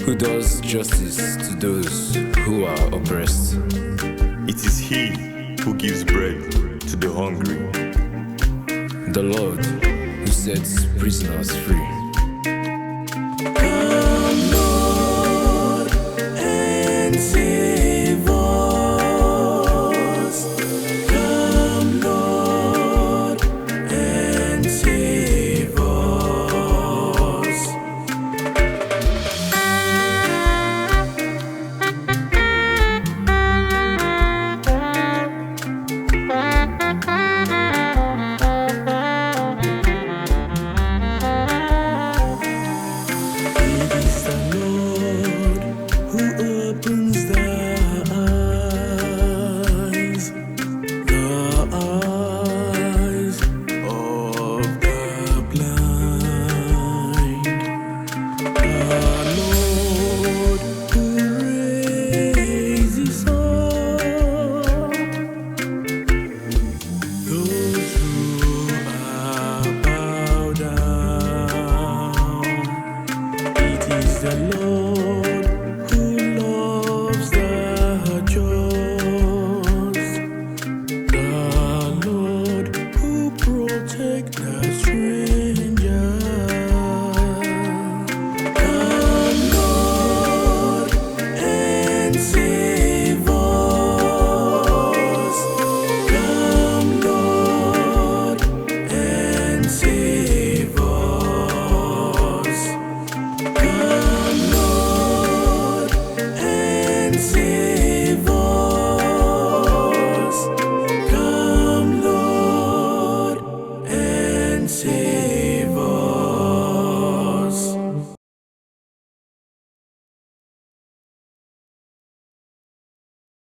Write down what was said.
who does justice to those who are oppressed. It is He who gives bread to the hungry. The Lord who sets prisoners free. Come, Lord, and save us. Come, Lord, and save us. It is the Lord who opens the eyes of the blind. The Lord who raises up those who are bowed down. It is the Lord